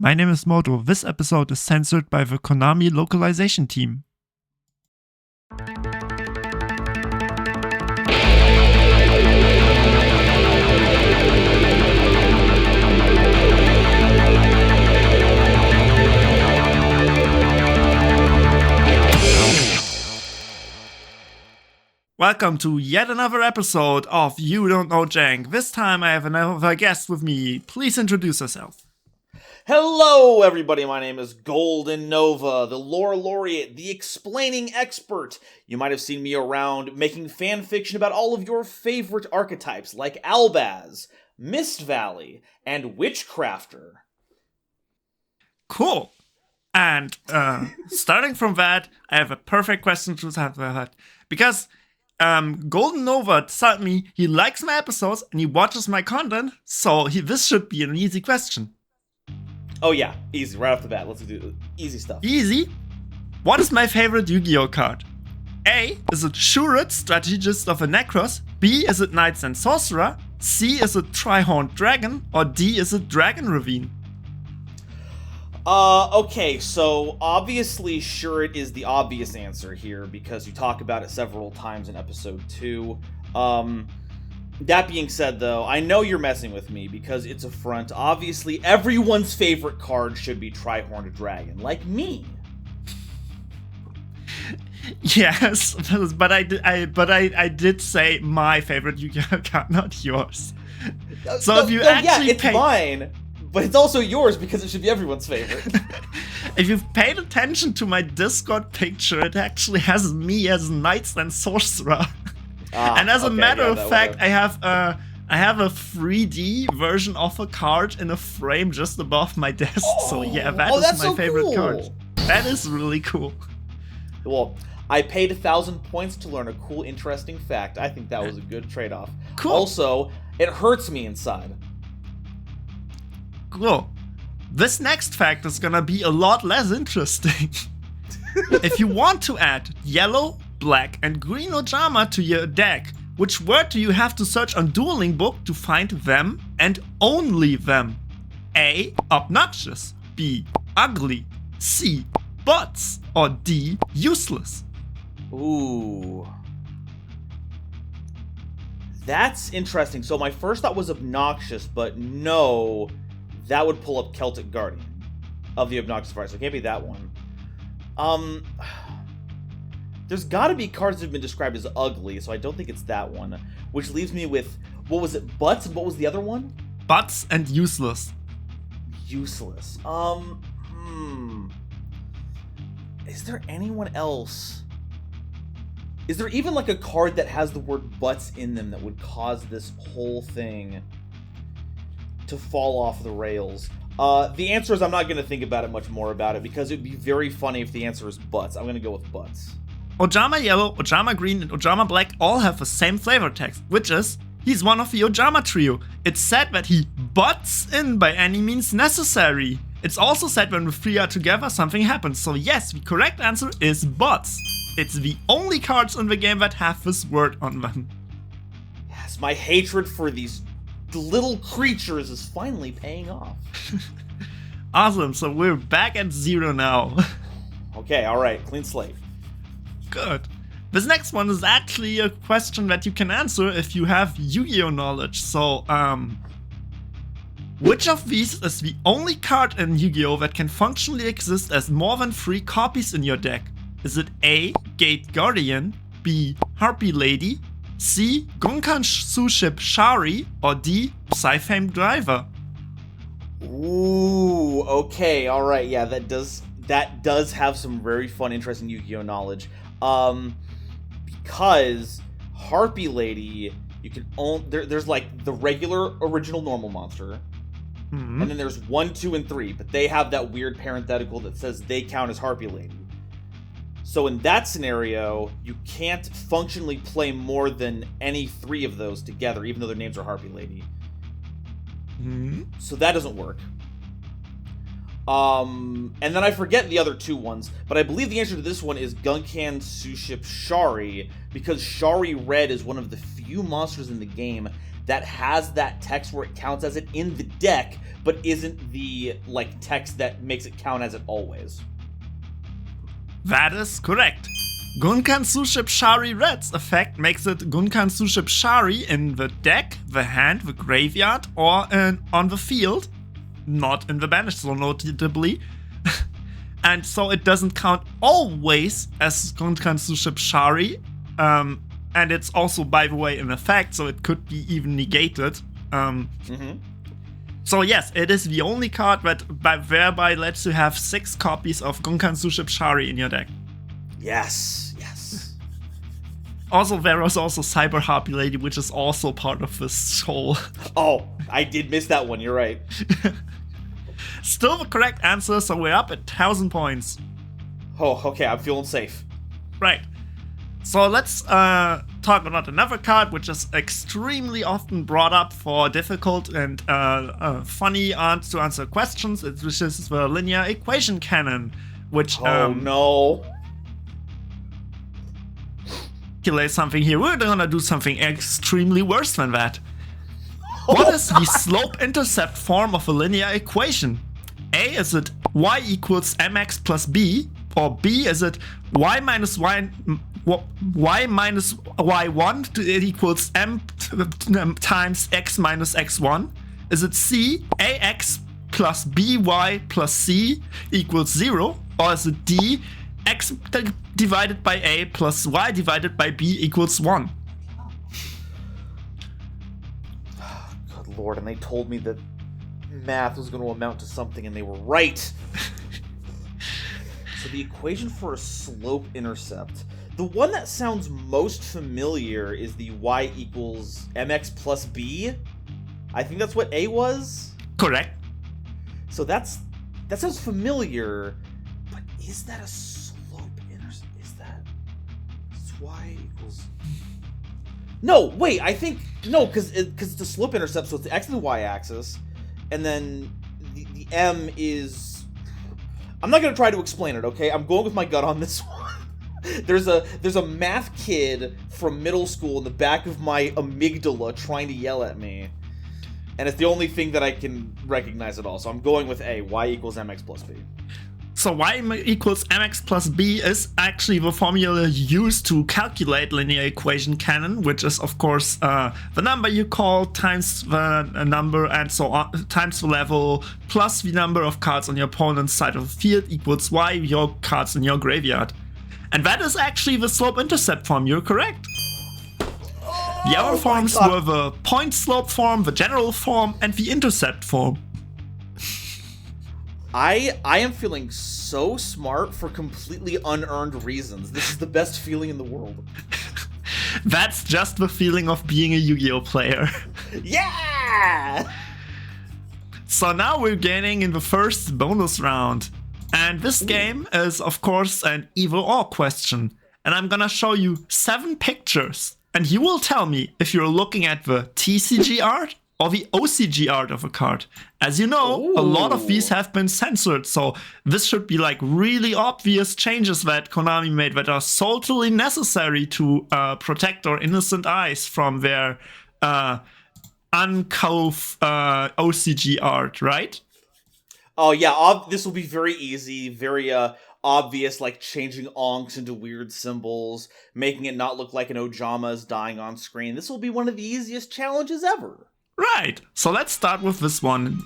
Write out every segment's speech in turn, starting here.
My name is Moto. This episode is censored by the Konami localization team. Welcome to yet another episode of You Don't Know JANK. This time I have another guest with me. Please introduce yourself. Hello, everybody. My name is GoldenNova, the lore laureate, the explaining expert. You might have seen me around making fan fiction about all of your favorite archetypes like Albaz, Mist Valley, and Witchcrafter. Cool. And starting from that, I have a perfect question to start with that. Because GoldenNova told me he likes my episodes and he watches my content, so this should be an easy question. Oh yeah, easy, right off the bat. Let's do easy stuff. Easy? What is my favorite Yu-Gi-Oh card? A. Is it Shurit, Strategist of a Necros? B. Is it Knights and Sorcerer? C. Is it Tri-Horned Dragon? Or D. Is it Dragon Ravine? Okay, so obviously Shurit is the obvious answer here because you talk about it several times in episode 2. That being said, though, I know you're messing with me because it's a front. Obviously, everyone's favorite card should be Tri-Horned Dragon, like me. Yes, but I did say my favorite Yu-Gi-Oh card, not yours. So if you actually it's mine, but it's also yours because it should be everyone's favorite. If you've paid attention to my Discord picture, it actually has me as Knights and Sorcerer. And as a matter of fact, I have a 3D version of a card in a frame just above my desk. So yeah, that is my favorite card. That is really cool. Well, I paid 1,000 points to learn a cool, interesting fact. I think that was a good trade-off. Cool. Also, it hurts me inside. Cool. This next fact is gonna be a lot less interesting. If you want to add yellow, black, and green Ojama to your deck, which word do you have to search on Dueling Book to find them and only them? A. Obnoxious. B. Ugly. C. Bots. Or D. Useless. Ooh. That's interesting. So my first thought was obnoxious, but no, that would pull up Celtic Guardian of the obnoxious variety, so it can't be that one. There's gotta be cards that have been described as ugly, so I don't think it's that one. Which leaves me with, what was it, Butts, and what was the other one? Bots and useless. Useless. Is there anyone else? Is there even like a card that has the word butts in them that would cause this whole thing to fall off the rails? The answer is I'm not going to think about it much more about it because it'd be very funny if the answer is butts. I'm going to go with butts. Ojama Yellow, Ojama Green, and Ojama Black all have the same flavor text, which is, he's one of the Ojama trio. It's said that he butts in by any means necessary. It's also said when the three are together, something happens. So yes, the correct answer is butts. It's the only cards in the game that have this word on them. Yes, my hatred for these little creatures is finally paying off. Awesome, so we're back at 0 now. Okay, alright, clean slate. Good. This next one is actually a question that you can answer if you have Yu-Gi-Oh knowledge. So, which of these is the only card in Yu-Gi-Oh that can functionally exist as more than 3 copies in your deck? Is it A. Gate Guardian, B. Harpy Lady, C. Gunkan Suship Shari, or D. Psyfame Driver? Ooh, okay, alright, yeah, that does have some very fun, interesting Yu-Gi-Oh knowledge. Because Harpy Lady, you can own, there's like the regular original normal monster, and then there's 1, 2, and 3, but they have that weird parenthetical that says they count as Harpy Lady. So in that scenario, you can't functionally play more than any 3 of those together, even though their names are Harpy Lady. So that doesn't work. And then I forget the other 2 ones, but I believe the answer to this one is Gunkan Suship Shari, because Shari Red is one of the few monsters in the game that has that text where it counts as it in the deck, but isn't the like text that makes it count as it always. That is correct. Gunkan Suship Shari Red's effect makes it Gunkan Suship Shari in the deck, the hand, the graveyard, or on the field. Not in the banished zone, notably. And so it doesn't count always as Gunkan Suship Shari. And it's also, by the way, an effect, so it could be even negated. So yes, it is the only card that thereby lets you have 6 copies of Gunkan Suship Shari in your deck. Yes. Also, there was also Cyber Harpy Lady, which is also part of this whole... Oh, I did miss that one, you're right. Still the correct answer, so we're up at 1,000 points. Oh, okay, I'm feeling safe. Right. So let's talk about another card, which is extremely often brought up for difficult and funny to answer questions, which is the Linear Equation Cannon, which... Oh, no. Calculate something here. We're gonna do something extremely worse than that. What is the slope-intercept form of a linear equation? A, is it y equals mx plus b? Or B, is it y minus y1 equals m times x minus x1? Is it C, ax plus by plus c equals 0? Or is it D, x divided by a plus y divided by b equals 1? Good lord, and they told me that math was going to amount to something, and they were right. So the equation for a slope-intercept. The one that sounds most familiar is the y equals mx plus b. I think that's what A was? Correct. So that sounds familiar, but is that a slope-intercept? Is that... It's y equals... No, wait, I think... No, because it's a slope-intercept, so it's the x and the y-axis, and then the m is... I'm not going to try to explain it, okay? I'm going with my gut on this one. There's a math kid from middle school in the back of my amygdala trying to yell at me. And it's the only thing that I can recognize at all. So I'm going with A, y equals mx plus b. So y equals mx plus b is actually the formula used to calculate linear equation canon, which is of course the number you call times the number and so on, times the level plus the number of cards on your opponent's side of the field equals y, your cards in your graveyard. And that is actually the slope-intercept form, you're correct. The other forms were the point slope form, the general form, and the intercept form. I am feeling so smart for completely unearned reasons. This is the best feeling in the world. That's just the feeling of being a Yu-Gi-Oh player. Yeah! So now we're getting in the first bonus round. And this game is, of course, an either-or question. And I'm gonna show you 7 pictures. And you will tell me if you're looking at the TCG art or the OCG art of a card. As you know, a lot of these have been censored, so this should be like really obvious changes that Konami made that are totally necessary to protect our innocent eyes from their uncouth OCG art, right? Oh yeah, this will be very easy, very obvious, like changing onks into weird symbols, making it not look like an Ojama is dying on screen. This will be one of the easiest challenges ever. Right, so let's start with this one.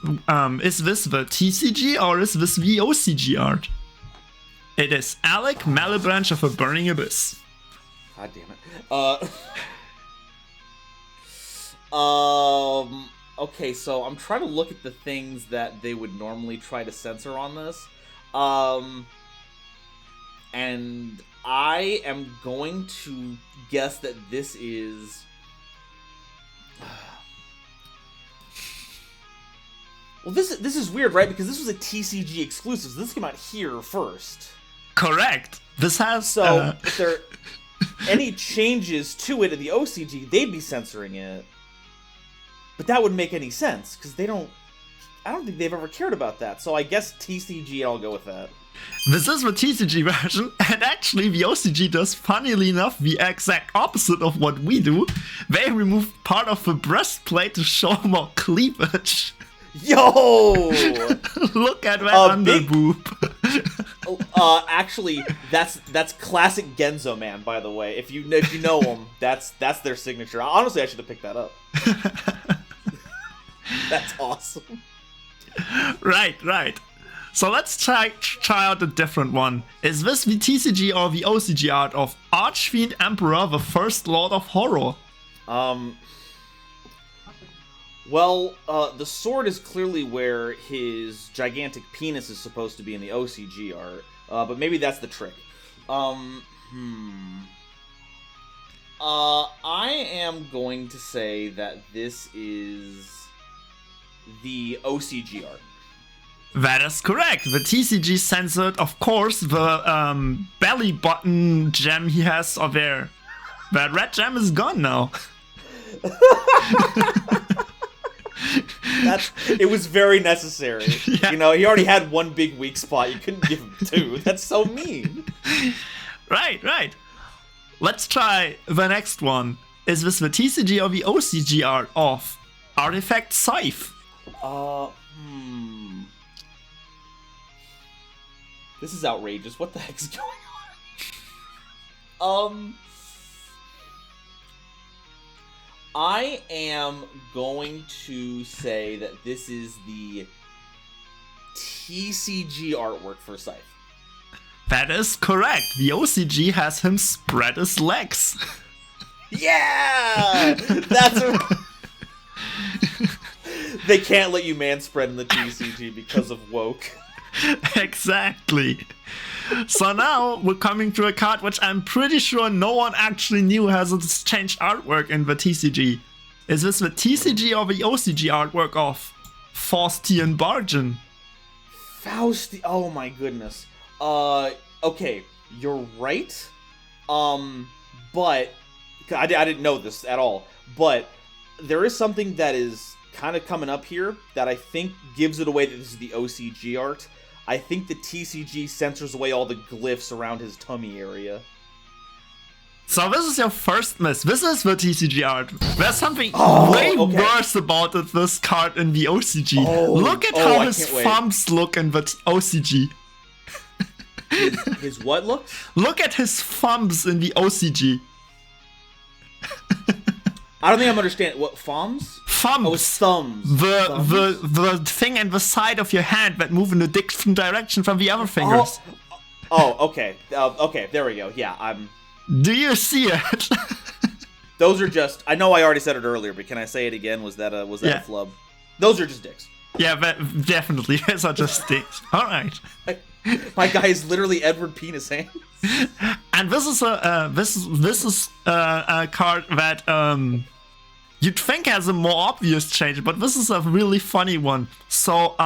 Is this the TCG or is this the OCG art? It is Alec Malebranche of a Burning Abyss. God damn it. Okay, so I'm trying to look at the things that they would normally try to censor on this. And I am going to guess that this is... Well, this is weird, right? Because this was a TCG exclusive, so this came out here first. Correct. This has... So, if there are any changes to it in the OCG, they'd be censoring it. But that wouldn't make any sense, because I don't think they've ever cared about that. So I guess TCG, I'll go with that. This is the TCG version, and actually the OCG does, funnily enough, the exact opposite of what we do. They remove part of the breastplate to show more cleavage. Yo! Look at that under boob. Actually, that's classic Genzo Man, by the way. If you know him, that's their signature. Honestly, I should have picked that up. That's awesome. Right. So let's try out a different one. Is this the TCG or the OCG art of Archfiend Emperor, the First Lord of Horror? Well, the sword is clearly where his gigantic penis is supposed to be in the OCG art, but maybe that's the trick. I am going to say that this is the OCG art. That is correct. The TCG censored, of course, the belly button gem he has over there. That red gem is gone now. It was very necessary. Yeah. You know, he already had one big weak spot. You couldn't give him two. That's so mean. Right. Let's try the next one. Is this the TCG or the OCG art of Artifact Scythe? This is outrageous. What the heck's going on? I am going to say that this is the TCG artwork for Scythe. That is correct. The OCG has him spread his legs. Yeah! They can't let you manspread in the TCG because of woke. Exactly. So now we're coming to a card which I'm pretty sure no one actually knew has its changed artwork in the TCG. Is this the TCG or the OCG artwork of Faustian Bargain? Oh my goodness. Okay, you're right. But I didn't know this at all. But there is something that is kind of coming up here that I think gives it away that this is the OCG art. I think the TCG censors away all the glyphs around his tummy area. So this is your first miss. This is the TCG art. There's something way worse about this card in the OCG. Look at how his thumbs look in the OCG. His what look? Look at his thumbs in the OCG. I don't think I'm understanding. What, thumbs? Thumbs. Oh, it's thumbs. The thing in the side of your hand that move in a different direction from the other fingers. Okay. Okay, there we go. Yeah, Do you see it? Those are just... I know I already said it earlier, but can I say it again? Was that a flub? Those are just dicks. Yeah, but definitely. Those are just dicks. Alright. My guy is literally Edward Penis Hands. And this is a card that you'd think has a more obvious change, but this is a really funny one. So,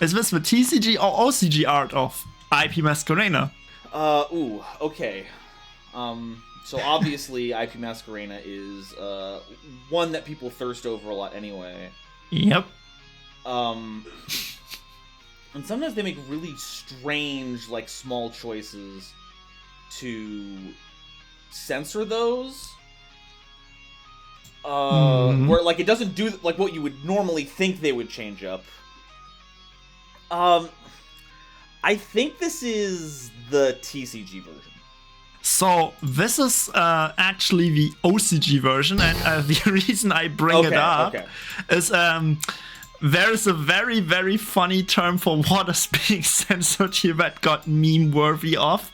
is this the TCG or OCG art of IP Masquerena? Okay. So obviously IP Masquerena is one that people thirst over a lot anyway. Yep. And sometimes they make really strange, like, small choices to censor those. Where, like, it doesn't do, like, what you would normally think they would change up. I think this is the TCG version. So, this is actually the OCG version, and the reason I bring it up is there's a very, very funny term for what is being censored here that got meme-worthy off.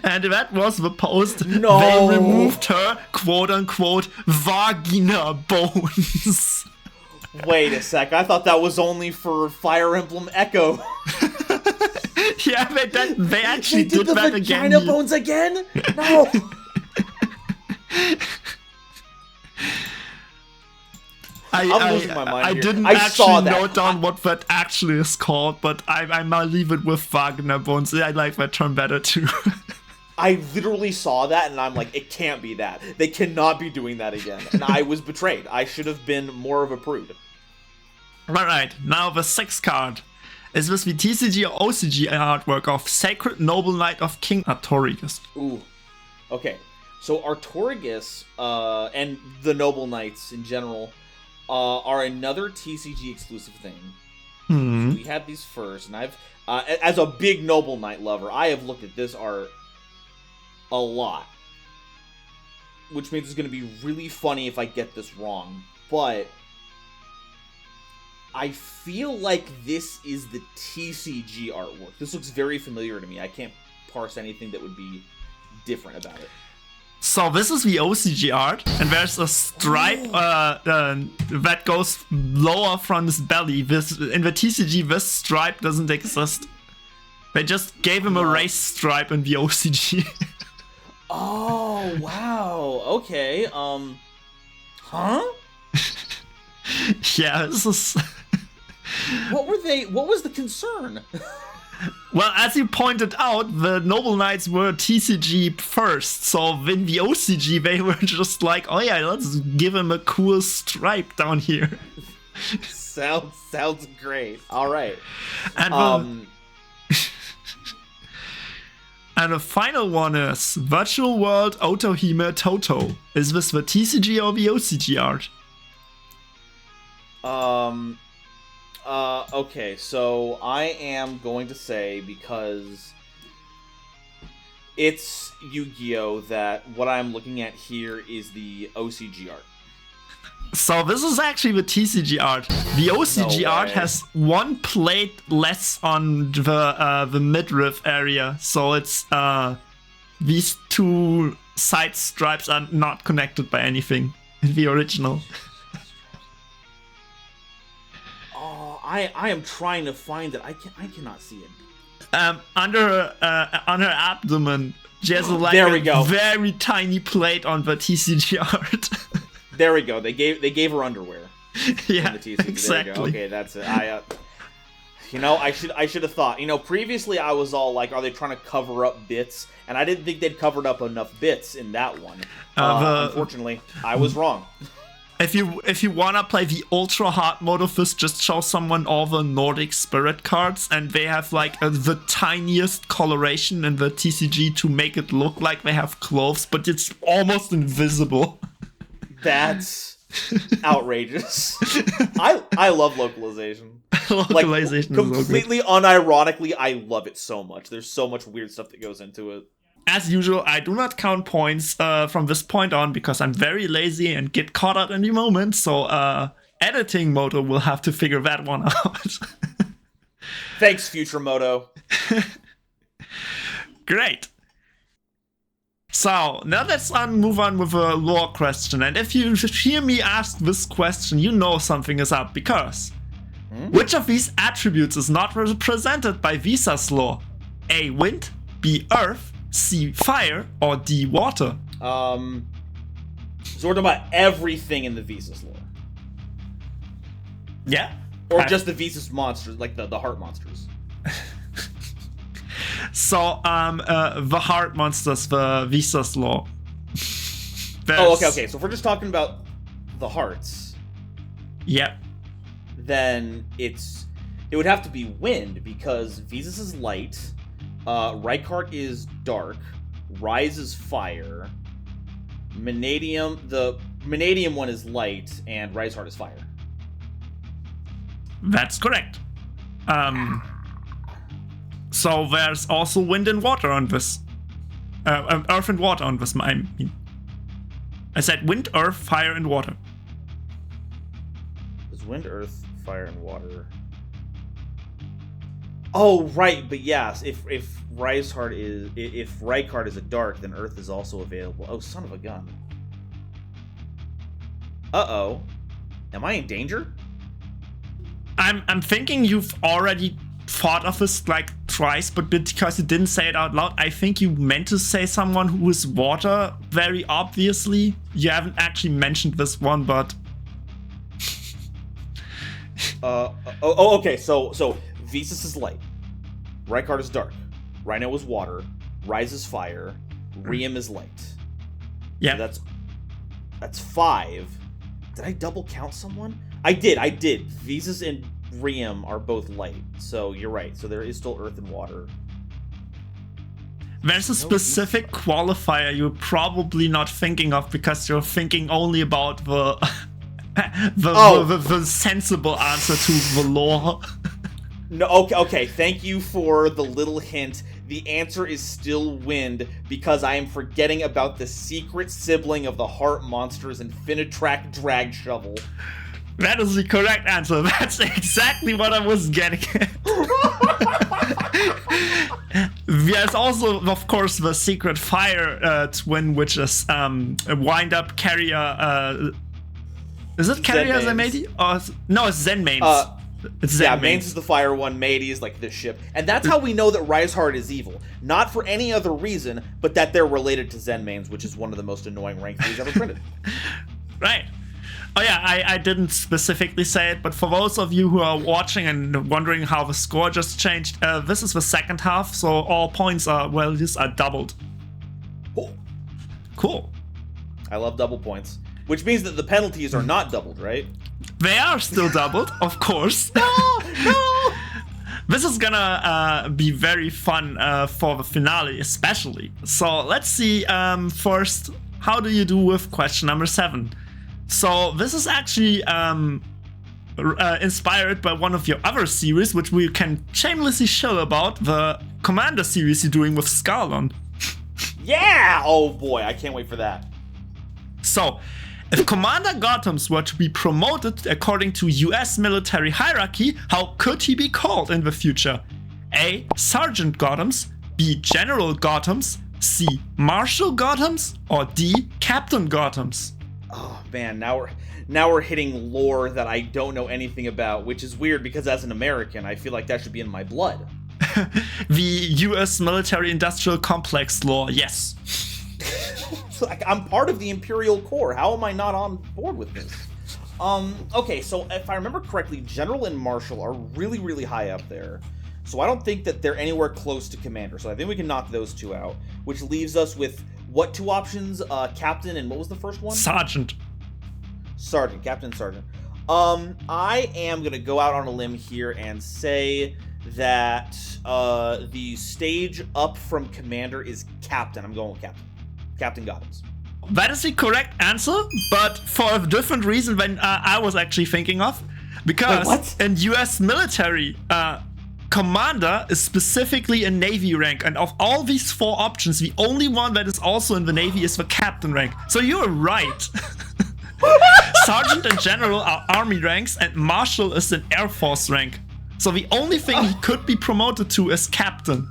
And that was the post. No. They removed her, quote-unquote, vagina bones. Wait a sec, I thought that was only for Fire Emblem Echo. Yeah, they actually did that again. Vagina bones again? No. I'm losing my mind I here. didn't actually note down what that actually is called, but I might leave it with vagina bones. I like that term better too. I literally saw that and I'm like, it can't be that. They cannot be doing that again. And I was betrayed. I should have been more of a prude. Alright, now the sixth card. Is this the TCG or OCG artwork of Sacred Noble Knight of King Artorigus? Ooh. Okay. So Artorigus and the Noble Knights in general are another TCG exclusive thing. Hmm. We had these first, and I've, as a big Noble Knight lover, I have looked at this art a lot. Which means it's going to be really funny if I get this wrong. But I feel like this is the TCG artwork. This looks very familiar to me. I can't parse anything that would be different about it. So this is the OCG art, and there's a stripe that goes lower from his belly. This in the TCG, this stripe doesn't exist. They just gave him a race stripe in the OCG. Oh wow! Okay. Huh? Yeah, this is. What were they? What was the concern? Well, as you pointed out, the Noble Knights were TCG first, so in the OCG they were just like, oh yeah, let's give him a cool stripe down here. Sounds great. All right. And and the final one is Virtual World Otohime Toto. Is this the TCG or the OCG art? Okay, so I am going to say, because it's Yu-Gi-Oh! That what I'm looking at here is the OCG art. So this is actually the TCG art. The OCG art has one plate less on the midriff area, so it's these two side stripes are not connected by anything in the original. I am trying to find it. I cannot see it. On her abdomen, she has there we go. Very tiny plate on the TCG art. There we go. They gave her underwear. Yeah, in the TCG. exactly. There we go. Okay, that's it. I should have thought. Previously I was all like, are they trying to cover up bits? And I didn't think they'd covered up enough bits in that one. Unfortunately, I was wrong. If you wanna play the ultra hard mode of this, just show someone all the Nordic Spirit cards, and they have like the tiniest coloration in the TCG to make it look like they have clothes, but it's almost invisible. That's outrageous. I love localization. Localization like, is completely unironically, I love it so much. There's so much weird stuff that goes into it. As usual, I do not count points from this point on because I'm very lazy and get caught out in the moment. So editing Moto will have to figure that one out. Thanks, Future Moto. Great. So now let's move on with a lore question. And if you hear me ask this question, you know something is up, because which of these attributes is not represented by Visa's lore? A, wind, B, earth, C, fire, or D, water? So we're talking about everything in the Visa's lore. Yeah. Or just the Visa's monsters, like the heart monsters. So, the heart monsters, the Visa's lore. Okay. So if we're just talking about the hearts, yep, then it would have to be wind, because Visa's is light, Rykart is dark, Rise is fire, the Mannadium one is light, and Rise Heart is fire. That's correct. So there's also wind and water on this. Earth and water on this, I mean. I said wind, earth, fire, and water. There's wind, earth, fire, and water. Oh, right, but yes, if Rykart is a dark, then earth is also available. Oh, son of a gun. Uh-oh. Am I in danger? I'm thinking you've already thought of this like twice, but because you didn't say it out loud, I think you meant to say someone who is water very obviously. You haven't actually mentioned this one, but okay, so Visus is light, Rykart is dark, Rhino is water, Rise is fire, Riem is light. Yeah, so that's 5. Did I double count someone? I did. Visus and Riem are both light. So you're right. So there is still earth and water. There's a specific qualifier you're probably not thinking of because you're thinking only about the the sensible answer to the law. No, okay. Thank you for the little hint. The answer is still wind because I am forgetting about the secret sibling of the heart monster's Infinitrack drag shovel. That is the correct answer. That's exactly what I was getting at. There's also, of course, the secret fire twin, which is a wind-up carrier. Is it carrier Zenmaidi? No, it's Zenmains. It's Zenmains. Yeah, Mains is the fire one, Maidi is like the ship. And that's how we know that Riseheart is evil. Not for any other reason, but that they're related to Zenmains, which is one of the most annoying rank 3s ever printed. Right. Oh yeah, I didn't specifically say it, but for those of you who are watching and wondering how the score just changed, this is the second half, so all points are doubled. Cool. I love double points. Which means that the penalties are not doubled, right? They are still doubled, of course. No! This is gonna be very fun for the finale, especially. So let's see first, how do you do with question number 7? So this is actually inspired by one of your other series, which we can shamelessly show about, the Commander series you're doing with Scarlon. Yeah! Oh boy, I can't wait for that. So, if Commander Gotams were to be promoted according to US military hierarchy, how could he be called in the future? A. Sergeant Gotams, B. General Gotams, C. Marshal Gotams, or D. Captain Gotams? Oh man, now we're hitting lore that I don't know anything about, which is weird because as an American, I feel like that should be in my blood. The US military industrial complex lore, yes. Like, I'm part of the Imperial Corps. How am I not on board with this? Okay, so if I remember correctly, General and Marshal are really, really high up there. So I don't think that they're anywhere close to Commander. So I think we can knock those two out, which leaves us with what two options? Captain and what was the first one? Sergeant. Sergeant. Captain, Sergeant. I am going to go out on a limb here and say that the stage up from Commander is Captain. I'm going with Captain. Captain Gotams. That is the correct answer, but for a different reason than I was actually thinking of. Because in US military, Commander is specifically a Navy rank, and of all these 4 options, the only one that is also in the Navy is the Captain rank. So you're right. Sergeant and General are Army ranks, and Marshal is an Air Force rank. So the only thing he could be promoted to is Captain.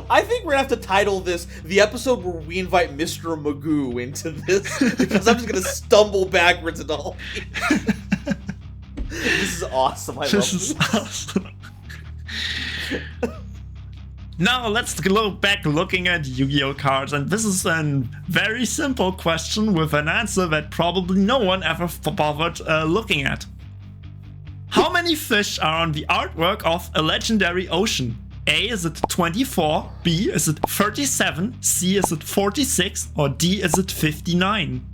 I think we're gonna have to title this the episode where we invite Mr. Magoo into this, because I'm just gonna stumble backwards into all these. This is awesome. I love this. This is awesome. Now let's go back looking at Yu-Gi-Oh cards, and this is a very simple question with an answer that probably no one ever bothered looking at. How many fish are on the artwork of A Legendary Ocean? A, is it 24, B, is it 37, C, is it 46, or D, is it 59?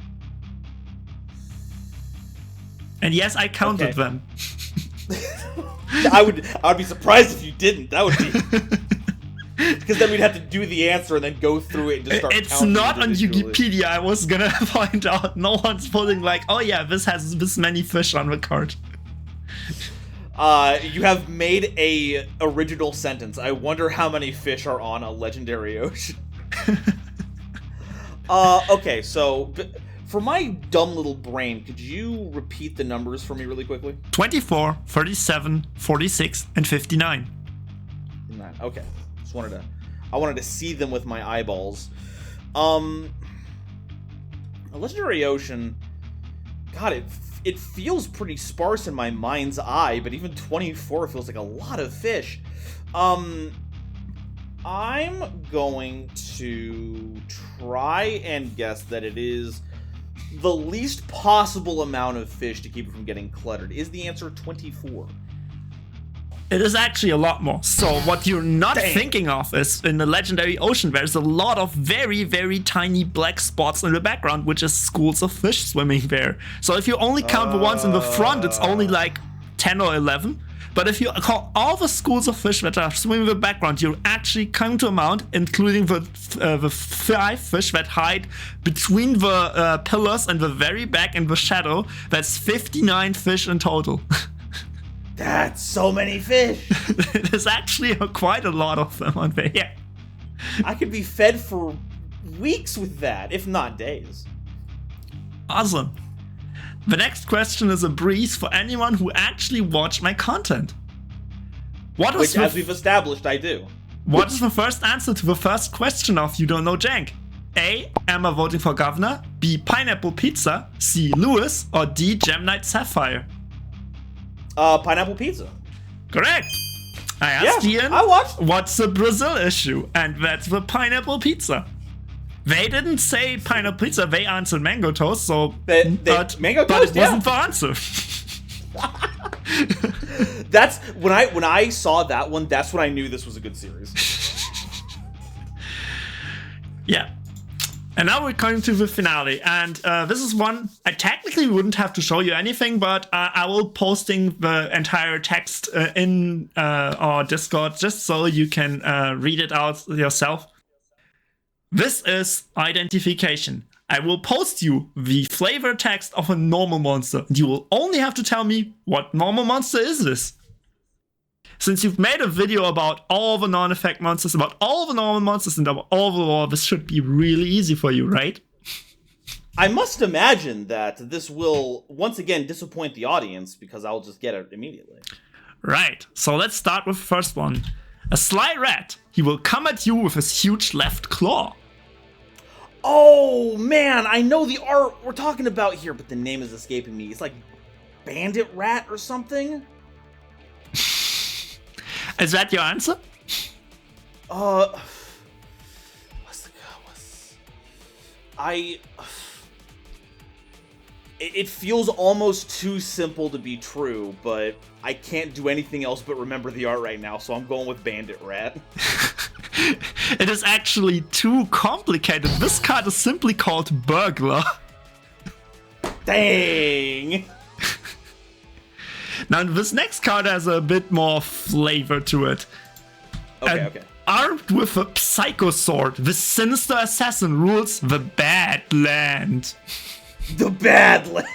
And yes, I counted them. I would be surprised if you didn't. That would be... Because then we'd have to do the answer and then go through it and just start counting. It's not on Wikipedia, I was gonna find out. No one's putting like, oh yeah, this has this many fish on the card. You have made a original sentence. I wonder how many fish are on A Legendary Ocean. Okay, so for my dumb little brain, could you repeat the numbers for me really quickly? 24, 37, 46, and 59. Okay. I wanted to see them with my eyeballs. A Legendary Ocean, God, it feels pretty sparse in my mind's eye, but even 24 feels like a lot of fish. I'm going to try and guess that it is the least possible amount of fish to keep it from getting cluttered. Is the answer 24? It is actually a lot more. So what you're not thinking of is in the legendary ocean, there's a lot of very, very tiny black spots in the background, which is schools of fish swimming there. So if you only count the ones in the front, it's only like 10 or 11. But if you count all the schools of fish that are swimming in the background, you're actually coming to a amount, including the 5 fish that hide between the pillars and the very back in the shadow. That's 59 fish in total. That's so many fish. There's actually quite a lot of them on there. Yeah. I could be fed for weeks with that, if not days. Awesome. The next question is a breeze for anyone who actually watched my content. Which, as we've established, I do. What is the first answer to the first question of You Don't Know Jank? A. Am I voting for governor? B. Pineapple pizza? C. Lewis? Or D. Gem Knight Sapphire? Pineapple pizza. Correct. I asked Ian, I watched. What's the Brazil issue? And that's the pineapple pizza. They didn't say pineapple pizza, they answered mango toast, so mango but toast, it wasn't the answer. That's when I saw that one, that's when I knew this was a good series. Yeah. And now we're coming to the finale, and this is one I technically wouldn't have to show you anything, but I will posting the entire text in our Discord just so you can read it out yourself. This is identification. I will post you the flavor text of a normal monster, and you will only have to tell me what normal monster is this. Since you've made a video about all the non-effect monsters, about all the normal monsters, and about all the lore, this should be really easy for you, right? I must imagine that this will, once again, disappoint the audience, because I'll just get it immediately. Right, so let's start with the first one. A sly rat. He will come at you with his huge left claw. Oh, man, I know the art we're talking about here, but the name is escaping me. It's like Bandit Rat or something? Is that your answer? It feels almost too simple to be true, but I can't do anything else but remember the art right now, so I'm going with Bandit Rat. It is actually too complicated. This card is simply called Burglar. Dang! Now, this next card has a bit more flavor to it. Okay. Armed with a Psycho Sword, the sinister assassin rules the Badland. The Badland!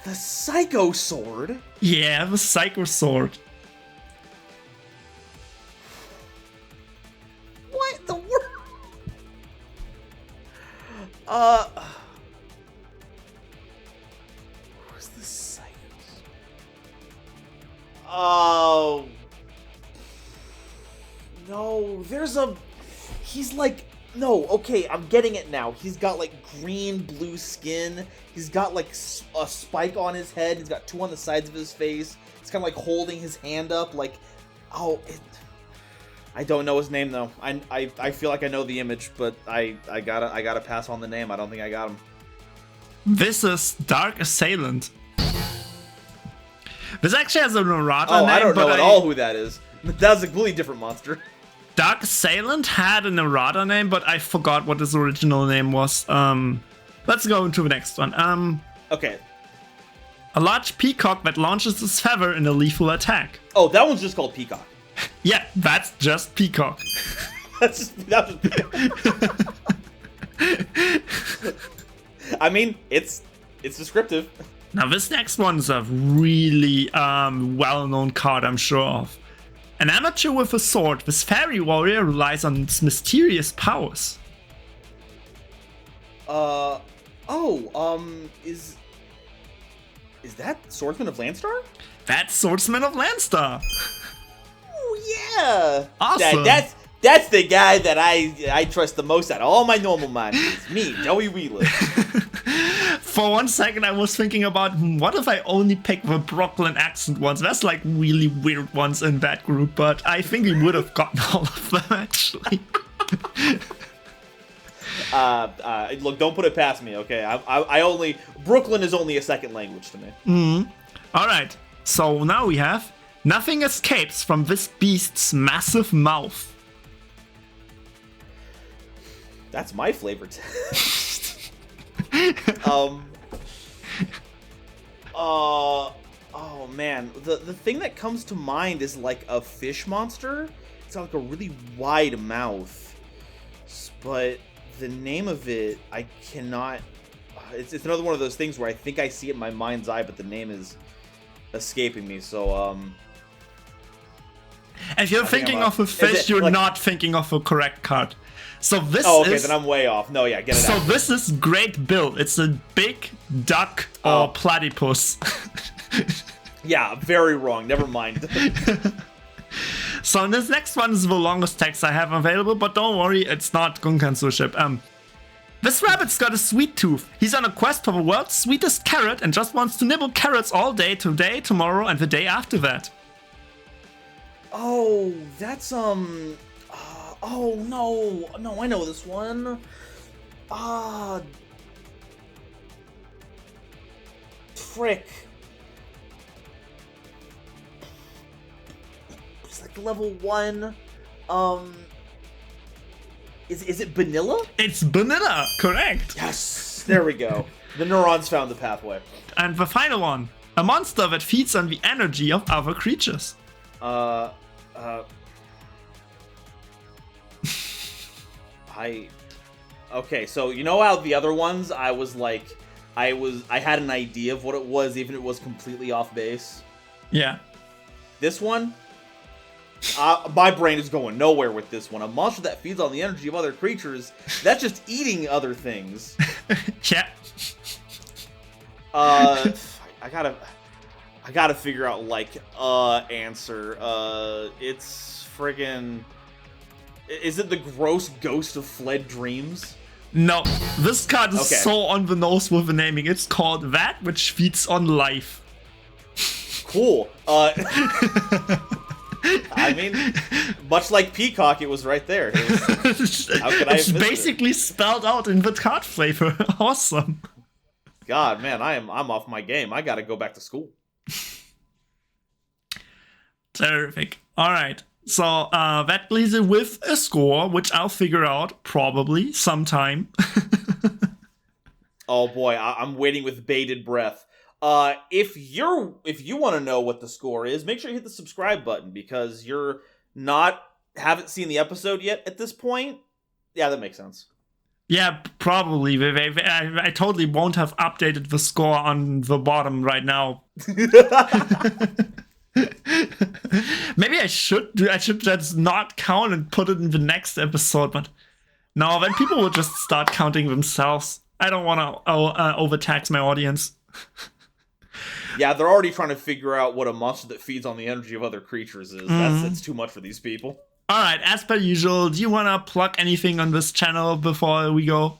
The Psycho Sword? Yeah, the Psycho Sword. What the world? Where's the Psycho Sword? Oh. No, he's like, no, okay, I'm getting it now. He's got like green, blue skin. He's got like a spike on his head. He's got 2 on the sides of his face. He's kind of like holding his hand up like, I don't know his name though. I feel like I know the image, but I gotta pass on the name. I don't think I got him. This is Dark Assailant. This actually has a errata name. I don't know at all who that is. That's a completely different monster. Dark Assailant had an errata name, but I forgot what his original name was. Let's go into the next one. Okay. A large peacock that launches its feather in a lethal attack. Oh, that one's just called Peacock. Yeah, that's just peacock. That was Peacock. I mean, it's descriptive. Now this next one is a really well-known card, I'm sure of. An amateur with a sword, this fairy warrior relies on its mysterious powers. Is that Swordsman of Landstar? That's Swordsman of Landstar. Oh yeah. Awesome. That's the guy that I trust the most out of all my normal monsters. It's me, Joey Wheeler. For one second, I was thinking about what if I only pick the Brooklyn accent ones? That's like really weird ones in that group, but I think we would have gotten all of them actually. Look, don't put it past me, okay? Brooklyn is only a second language to me. All right. So now we have nothing escapes from this beast's massive mouth. That's my flavor text. Oh man, the thing that comes to mind is like a fish monster. It's got like a really wide mouth, but the name of it I cannot. It's another one of those things where I think I see it in my mind's eye, but the name is escaping me. So if you're thinking of a fish, you're not thinking of a correct card. So this is... then I'm way off. No, yeah, get it out. So this is Great Bill. It's a big duck or platypus. Yeah, very wrong. Never mind. So this next one is the longest text I have available, but don't worry, it's not uncensored. This rabbit's got a sweet tooth. He's on a quest for the world's sweetest carrot and just wants to nibble carrots all day, today, tomorrow, and the day after that. Oh, that's oh no, I know this one. Frick. It's like level 1. Is it vanilla? It's vanilla, correct. Yes, there we go. The neurons found the pathway. And the final one, a monster that feeds on the energy of other creatures. Okay, so you know how the other ones I had an idea of what it was, even if it was completely off base. Yeah. This one, my brain is going nowhere with this one. A monster that feeds on the energy of other creatures, that's just eating other things. Yeah. I gotta figure out like answer. It's friggin'. Is it the gross ghost of fled dreams? No, this card is so on the nose with the naming. It's called That Which Feeds on Life. Cool. I mean, much like Peacock, it was right there. It's basically spelled out in the card flavor. Awesome. God, man, I'm off my game. I gotta go back to school. Terrific. All right. So that leaves it with a score, which I'll figure out probably sometime. Oh boy, I'm waiting with bated breath. If you want to know what the score is, make sure you hit the subscribe button because haven't seen the episode yet at this point. Yeah, that makes sense. Yeah, probably. I totally won't have updated the score on the bottom right now. Maybe I should just not count and put it in the next episode, but no, then people will just start counting themselves. I don't want to overtax my audience. Yeah, they're already trying to figure out what a monster that feeds on the energy of other creatures is. That's too much for these people. All right, as per usual, do you want to plug anything on this channel before we go?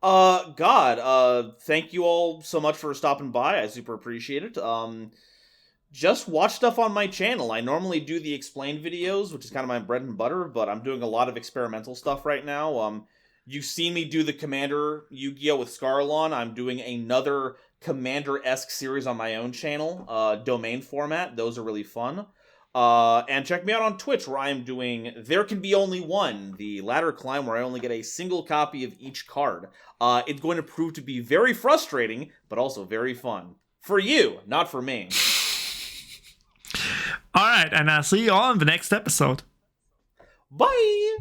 Thank you all so much for stopping by. I super appreciate it. Just watch stuff on my channel. I normally do the explained videos, which is kind of my bread and butter, but I'm doing a lot of experimental stuff right now. You see me do the Commander Yu-Gi-Oh! With Scarlon. I'm doing another Commander-esque series on my own channel, domain format. Those are really fun. And check me out on Twitch, where I am doing There Can Be Only One, the ladder climb where I only get a single copy of each card. It's going to prove to be very frustrating, but also very fun. For you, not for me. All right, and I'll see you all in the next episode. Bye!